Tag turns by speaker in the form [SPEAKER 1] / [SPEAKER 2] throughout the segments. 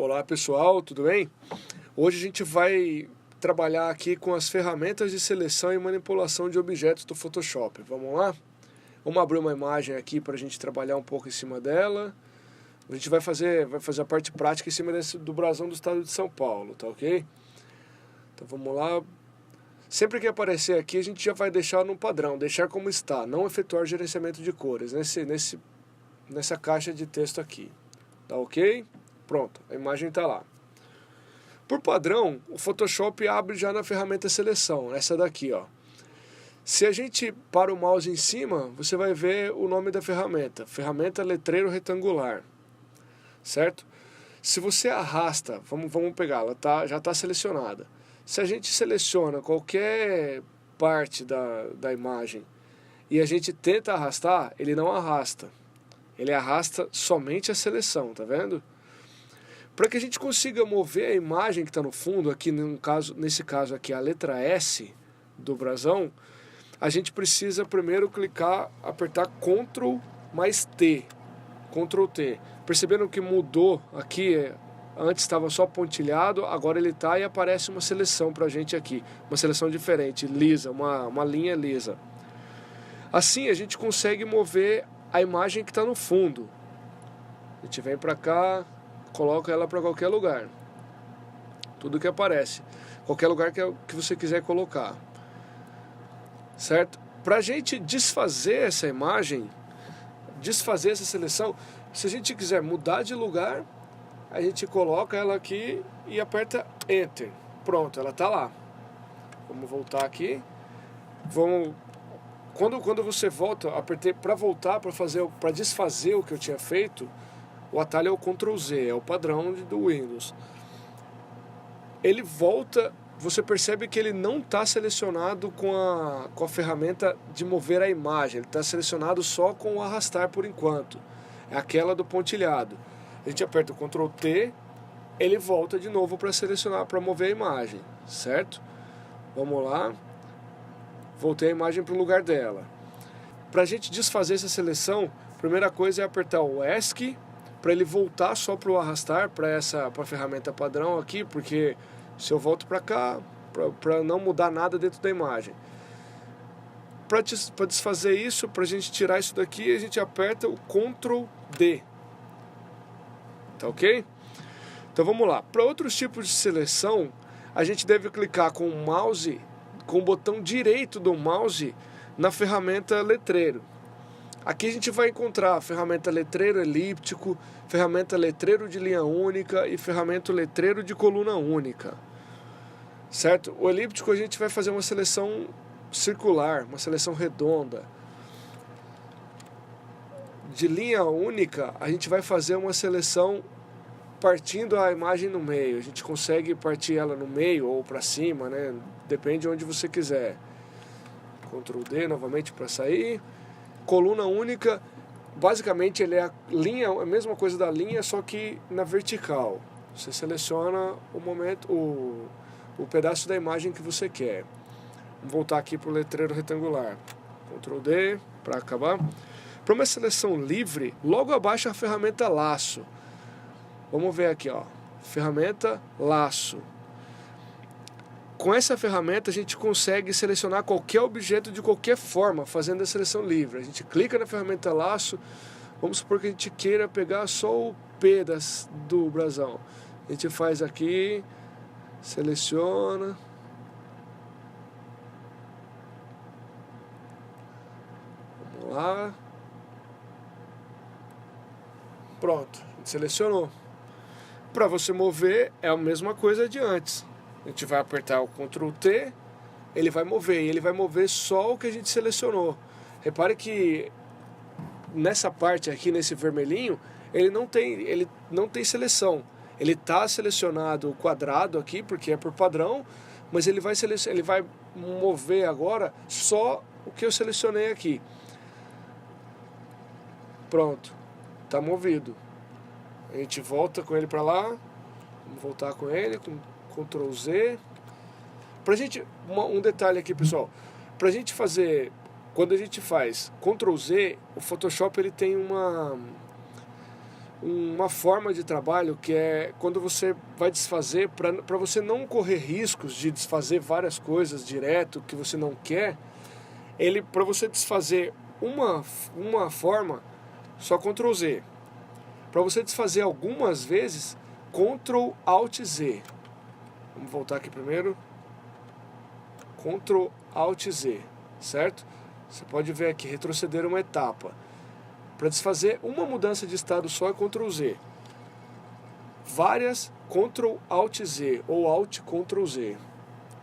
[SPEAKER 1] Olá pessoal, tudo bem? Hoje a gente vai trabalhar aqui com as ferramentas de seleção e manipulação de objetos do Photoshop. Vamos lá? Vamos abrir uma imagem aqui para a gente trabalhar um pouco em cima dela. A gente vai fazer a parte prática em cima do brasão do estado de São Paulo, tá ok? Então vamos lá. Sempre que aparecer aqui a gente já vai deixar no padrão, deixar como está, não efetuar gerenciamento de cores nessa caixa de texto aqui. Tá ok? Pronto, a imagem está lá. Por padrão, o Photoshop abre já na ferramenta seleção, essa daqui, ó. Se a gente para o mouse em cima, você vai ver o nome da ferramenta, ferramenta letreiro retangular, certo? Se você arrasta, vamos pegar, ela já está selecionada. Se a gente seleciona qualquer parte da imagem e a gente tenta arrastar, ele não arrasta. Ele arrasta somente a seleção, tá vendo? Para que a gente consiga mover a imagem que está no fundo, aqui nesse caso aqui a letra S do brasão, a gente precisa primeiro apertar Ctrl mais T, Ctrl T. Percebendo que mudou aqui, antes estava só pontilhado, agora ele está e aparece uma seleção para a gente aqui, uma seleção diferente, lisa, uma linha lisa. Assim a gente consegue mover a imagem que está no fundo. A gente vem para cá, coloca ela para qualquer lugar, tudo que aparece, qualquer lugar que você quiser colocar, certo? Para a gente desfazer essa imagem, desfazer essa seleção, se a gente quiser mudar de lugar, a gente coloca ela aqui e aperta Enter, pronto, ela está lá. Vamos voltar aqui, quando você volta, apertei para voltar, para desfazer o que eu tinha feito. O atalho é o Ctrl Z, é o padrão do Windows. Ele volta, você percebe que ele não está selecionado com a ferramenta de mover a imagem, ele está selecionado só com o arrastar por enquanto. É aquela do pontilhado. A gente aperta o Ctrl T, ele volta de novo para selecionar, para mover a imagem, certo? Vamos lá. Voltei a imagem para o lugar dela. Para a gente desfazer essa seleção, a primeira coisa é apertar o ESC, para ele voltar só para o arrastar, para a ferramenta padrão aqui, porque se eu volto para cá, para não mudar nada dentro da imagem. Para desfazer isso, para a gente tirar isso daqui, a gente aperta o Ctrl D. Tá ok? Então vamos lá. Para outros tipos de seleção, a gente deve clicar com o mouse, com o botão direito do mouse, na ferramenta letreiro. Aqui a gente vai encontrar a ferramenta letreiro elíptico, ferramenta letreiro de linha única e ferramenta letreiro de coluna única, certo? O elíptico a gente vai fazer uma seleção circular, uma seleção redonda. De linha única a gente vai fazer uma seleção partindo a imagem no meio. A gente consegue partir ela no meio ou para cima, né? Depende de onde você quiser. Ctrl D novamente para sair. Coluna única, basicamente ele é a mesma coisa da linha, só que na vertical. Você seleciona o pedaço da imagem que você quer. Vamos voltar aqui para o letreiro retangular. Ctrl D para acabar. Para uma seleção livre, logo abaixo a ferramenta laço. Vamos ver aqui, ó. Ferramenta laço. Com essa ferramenta a gente consegue selecionar qualquer objeto de qualquer forma, fazendo a seleção livre. A gente clica na ferramenta laço, vamos supor que a gente queira pegar só o P do brasão. A gente faz aqui, seleciona. Vamos lá. Pronto, a gente selecionou. Para você mover é a mesma coisa de antes. A gente vai apertar o Ctrl T, ele vai mover, e ele vai mover só o que a gente selecionou. Repare que nessa parte aqui, nesse vermelhinho, ele não tem seleção. Ele está selecionado o quadrado aqui, porque é por padrão, mas ele vai mover agora só o que eu selecionei aqui. Pronto, está movido. A gente volta com ele para lá, vamos voltar com ele, com Ctrl Z. Pra gente, um detalhe aqui, pessoal. Pra gente fazer, quando a gente faz Ctrl Z, o Photoshop ele tem uma forma de trabalho que é quando você vai desfazer, para você não correr riscos de desfazer várias coisas direto que você não quer, para você desfazer uma forma, só Ctrl Z. Para você desfazer algumas vezes, Ctrl Alt Z. Vamos voltar aqui primeiro. Ctrl Alt Z, certo? Você pode ver aqui, retroceder uma etapa. Para desfazer uma mudança de estado só é Ctrl Z. Várias, Ctrl Alt Z ou Alt Ctrl Z.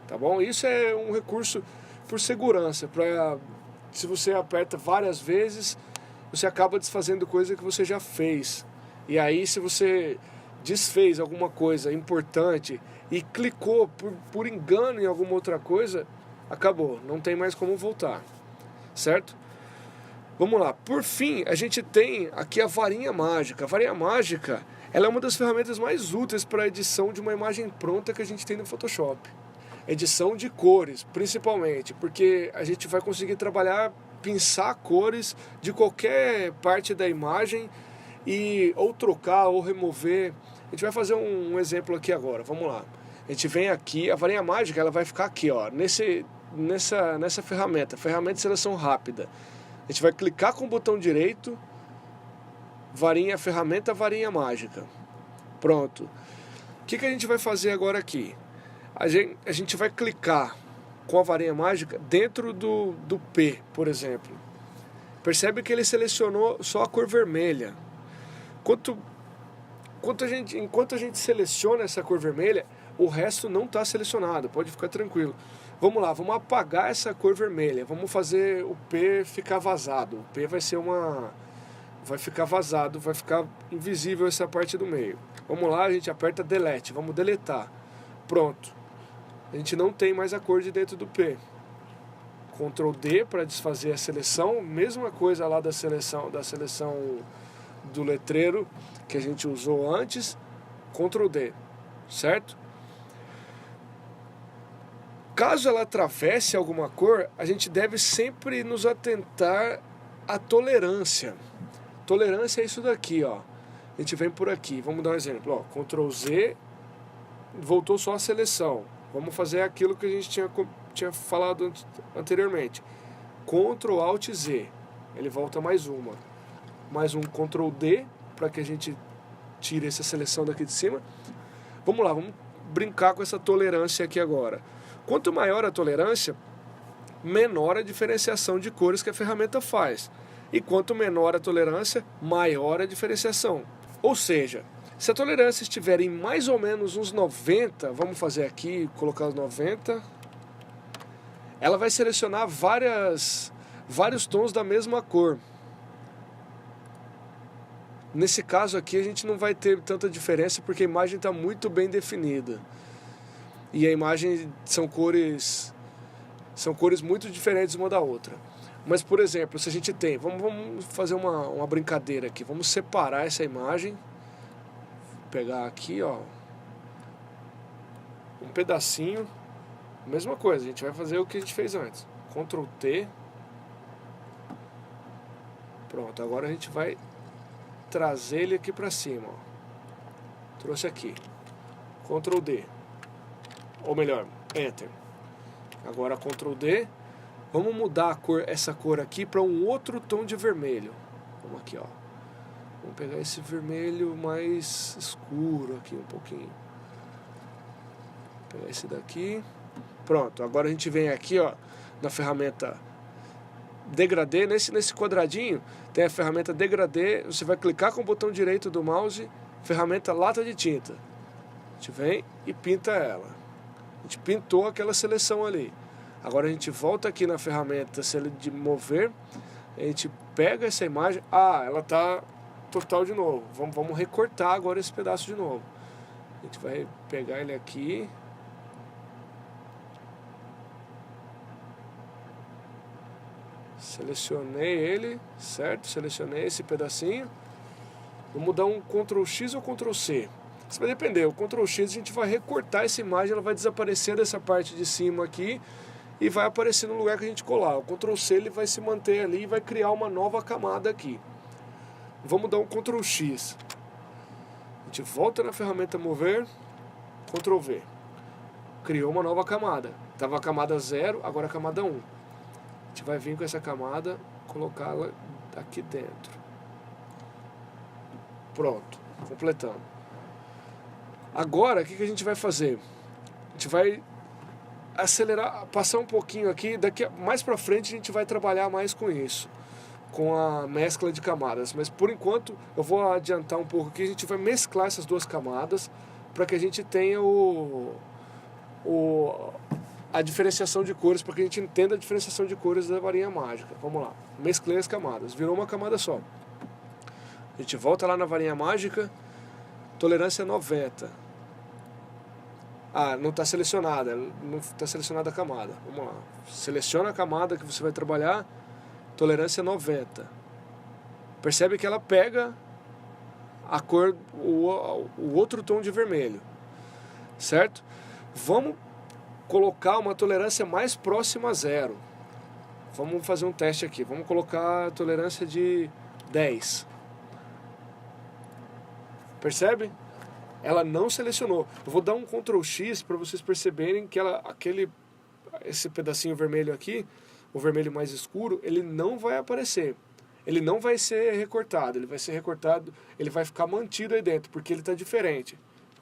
[SPEAKER 1] Tá bom? Isso é um recurso por segurança. Se você aperta várias vezes, você acaba desfazendo coisa que você já fez. E aí, se você desfez alguma coisa importante e clicou por engano em alguma outra coisa, acabou. Não tem mais como voltar. Certo? Vamos lá, por fim, a gente tem aqui a varinha mágica. A varinha mágica, ela é uma das ferramentas mais úteis para a edição de uma imagem pronta que a gente tem no Photoshop. Edição de cores, principalmente, porque a gente vai conseguir trabalhar, pinçar cores de qualquer parte da imagem e ou trocar ou remover. A gente vai fazer um exemplo aqui agora, vamos lá. A gente vem aqui, a varinha mágica, ela vai ficar aqui, ó, nessa ferramenta de seleção rápida. A gente vai clicar com o botão direito, ferramenta varinha mágica. Pronto. O que a gente vai fazer agora aqui? A gente vai clicar com a varinha mágica dentro do P, por exemplo. Percebe que ele selecionou só a cor vermelha. Enquanto a gente seleciona essa cor vermelha, o resto não está selecionado, pode ficar tranquilo. Vamos lá, vamos apagar essa cor vermelha, vamos fazer o P ficar vazado. O P vai ficar vazado, vai ficar invisível essa parte do meio. Vamos lá, a gente aperta Delete, vamos deletar. Pronto. A gente não tem mais a cor de dentro do P. Ctrl D para desfazer a seleção, mesma coisa lá da seleção do letreiro que a gente usou antes, Ctrl D, certo? Caso ela atravesse alguma cor, a gente deve sempre nos atentar à tolerância. Tolerância é isso daqui, ó. A gente vem por aqui, vamos dar um exemplo, ó. Ctrl Z, voltou só a seleção. Vamos fazer aquilo que a gente tinha falado anteriormente. Ctrl Alt Z, ele volta mais uma. Mais um Ctrl D, para que a gente tire essa seleção daqui de cima. Vamos lá, vamos brincar com essa tolerância aqui agora. Quanto maior a tolerância, menor a diferenciação de cores que a ferramenta faz. E quanto menor a tolerância, maior a diferenciação. Ou seja, se a tolerância estiver em mais ou menos uns 90, vamos fazer aqui, colocar os 90, ela vai selecionar vários tons da mesma cor. Nesse caso aqui a gente não vai ter tanta diferença porque a imagem está muito bem definida. E a imagem são cores muito diferentes uma da outra. Mas, por exemplo, se a gente tem... Vamos fazer uma brincadeira aqui. Vamos separar essa imagem. Vou pegar aqui, ó, um pedacinho. Mesma coisa, a gente vai fazer o que a gente fez antes. Ctrl T. Pronto, agora a gente vai trazer ele aqui para cima, ó. Trouxe aqui. Ctrl D. Ou melhor, Enter. Agora Ctrl D. Vamos mudar essa cor aqui para um outro tom de vermelho. Vamos aqui, ó. Vamos pegar esse vermelho mais escuro aqui um pouquinho. Vou pegar esse daqui. Pronto, agora a gente vem aqui, ó, na ferramenta Degradê. Nesse quadradinho tem a ferramenta Degradê. Você vai clicar com o botão direito do mouse, ferramenta Lata de Tinta. A gente vem e pinta ela. A gente pintou aquela seleção ali. Agora a gente volta aqui na ferramenta de mover. A gente pega essa imagem. Ah, ela está total de novo. Vamos recortar agora esse pedaço de novo. A gente vai pegar ele aqui. Selecionei ele, certo? Selecionei esse pedacinho. Vamos dar um Ctrl X ou Ctrl C. Isso vai depender. O Ctrl X a gente vai recortar essa imagem, ela vai desaparecer dessa parte de cima aqui e vai aparecer no lugar que a gente colar. O Ctrl C ele vai se manter ali e vai criar uma nova camada aqui. Vamos dar um Ctrl X. gente volta na ferramenta mover, Ctrl V. Criou uma nova camada. Estava a camada 0, agora a camada 1. A gente vai vir com essa camada, colocá-la aqui dentro. Pronto, completando. Agora, o que a gente vai fazer? A gente vai acelerar, passar um pouquinho aqui, mais pra frente a gente vai trabalhar mais com isso, com a mescla de camadas, mas por enquanto eu vou adiantar um pouco aqui, a gente vai mesclar essas duas camadas para que a gente tenha a diferenciação de cores, para que a gente entenda a diferenciação de cores da varinha mágica. Vamos lá, mesclei as camadas, virou uma camada só. A gente volta lá na varinha mágica, tolerância 90. Ah, não está selecionada, não está selecionada a camada. Vamos lá. Seleciona a camada que você vai trabalhar, tolerância 90. Percebe que ela pega a cor, o outro tom de vermelho, certo? Vamos colocar uma tolerância mais próxima a 0. Vamos fazer um teste aqui. Vamos colocar a tolerância de 10. Percebe? Ela não selecionou. Eu vou dar um Ctrl X para vocês perceberem que esse pedacinho vermelho aqui, o vermelho mais escuro, ele não vai aparecer. Ele não vai ser recortado. Ele vai ser recortado, ele vai ficar mantido aí dentro, porque ele está diferente.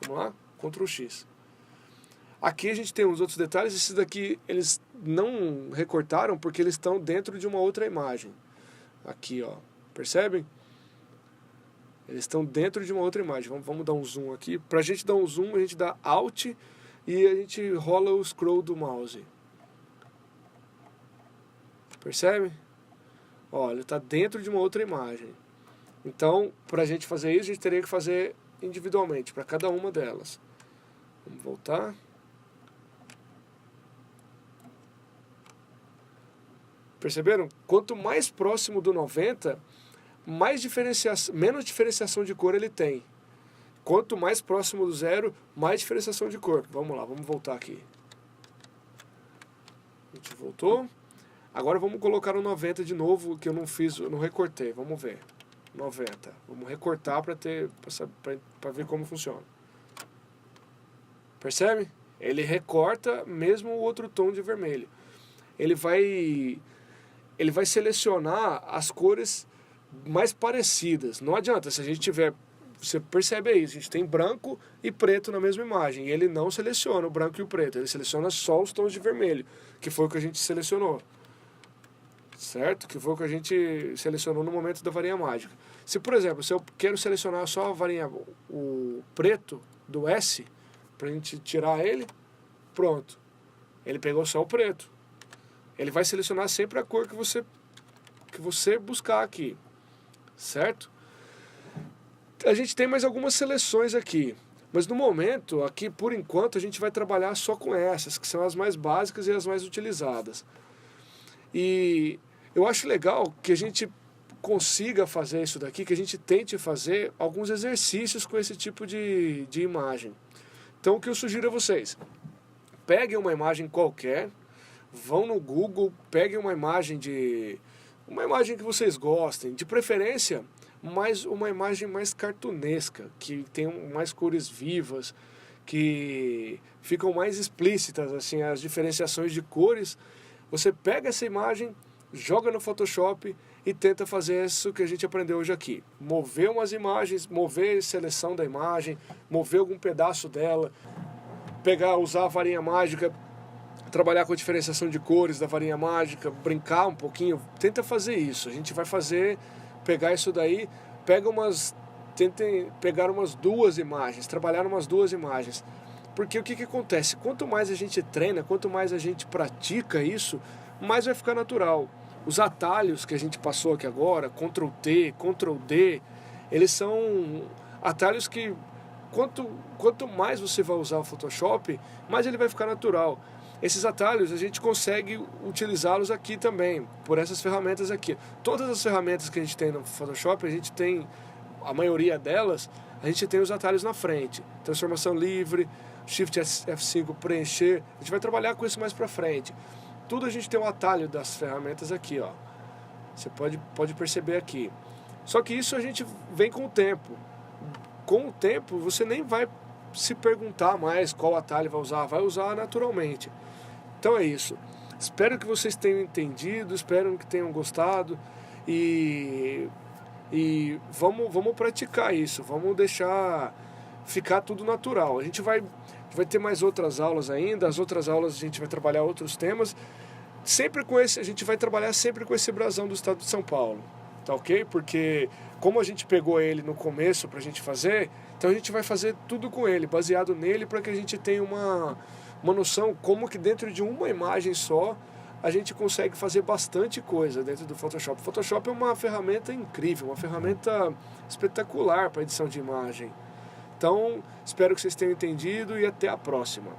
[SPEAKER 1] Vamos lá? Ctrl X. Aqui a gente tem uns outros detalhes. Esses daqui eles não recortaram porque eles estão dentro de uma outra imagem. Aqui, ó. Percebem? Eles estão dentro de uma outra imagem. Vamos dar um zoom aqui. Para a gente dar um zoom, a gente dá Alt e a gente rola o scroll do mouse. Percebe? Ó, ele está dentro de uma outra imagem. Então, para a gente fazer isso, a gente teria que fazer individualmente, para cada uma delas. Vamos voltar. Perceberam? Quanto mais próximo do 90... menos diferenciação de cor ele tem. Quanto mais próximo do 0, mais diferenciação de cor. Vamos lá, vamos voltar aqui. A gente voltou. Agora vamos colocar o 90 de novo, que eu não fiz, eu não recortei. Vamos ver. 90. Vamos recortar para ver como funciona. Percebe? Ele recorta mesmo o outro tom de vermelho. Ele vai selecionar as cores mais parecidas. Não adianta, se a gente tiver... Você percebe isso, a gente tem branco e preto na mesma imagem, e ele não seleciona o branco e o preto, ele seleciona só os tons de vermelho, que foi o que a gente selecionou. Certo? Que foi o que a gente selecionou no momento da varinha mágica. Se, por exemplo, se eu quero selecionar só a varinha, o preto do S, pra gente tirar ele, pronto. Ele pegou só o preto. Ele vai selecionar sempre a cor que você buscar aqui. Certo? A gente tem mais algumas seleções aqui, mas no momento, aqui por enquanto, a gente vai trabalhar só com essas, que são as mais básicas e as mais utilizadas. E eu acho legal que a gente consiga fazer isso daqui, que a gente tente fazer alguns exercícios com esse tipo de imagem. Então o que eu sugiro a vocês, peguem uma imagem qualquer, vão no Google, peguem uma imagem que vocês gostem, de preferência uma imagem mais cartunesca, que tem mais cores vivas, que ficam mais explícitas assim, as diferenciações de cores. Você pega essa imagem, joga no Photoshop e tenta fazer isso que a gente aprendeu hoje aqui. Mover umas imagens, mover a seleção da imagem, mover algum pedaço dela, usar a varinha mágica, trabalhar com a diferenciação de cores da varinha mágica, brincar um pouquinho, tenta fazer isso. A gente vai pegar isso daí, tentem pegar umas duas imagens, trabalhar umas duas imagens. Porque o que acontece? Quanto mais a gente treina, quanto mais a gente pratica isso, mais vai ficar natural. Os atalhos que a gente passou aqui agora, Ctrl T, Ctrl D, eles são atalhos que quanto mais você vai usar o Photoshop, mais ele vai ficar natural. Esses atalhos a gente consegue utilizá-los aqui também, por essas ferramentas aqui. Todas as ferramentas que a gente tem no Photoshop, a maioria delas, a gente tem os atalhos na frente. Transformação livre, Shift F5, preencher. A gente vai trabalhar com isso mais pra frente. Tudo a gente tem um atalho das ferramentas aqui, ó. Você pode perceber aqui. Só que isso a gente vem com o tempo. com o tempo você nem vai se perguntar mais qual atalho vai usar naturalmente. Então é isso. Espero que vocês tenham entendido, espero que tenham gostado e vamos praticar isso, vamos deixar ficar tudo natural. A gente vai ter mais outras aulas ainda, as outras aulas a gente vai trabalhar outros temas, a gente vai trabalhar sempre com esse brasão do estado de São Paulo, tá ok? Porque como a gente pegou ele no começo pra gente fazer, então a gente vai fazer tudo com ele, baseado nele, para que a gente tenha uma noção como que dentro de uma imagem só a gente consegue fazer bastante coisa dentro do Photoshop. O Photoshop é uma ferramenta incrível, uma ferramenta espetacular para edição de imagem. Então, espero que vocês tenham entendido e até a próxima.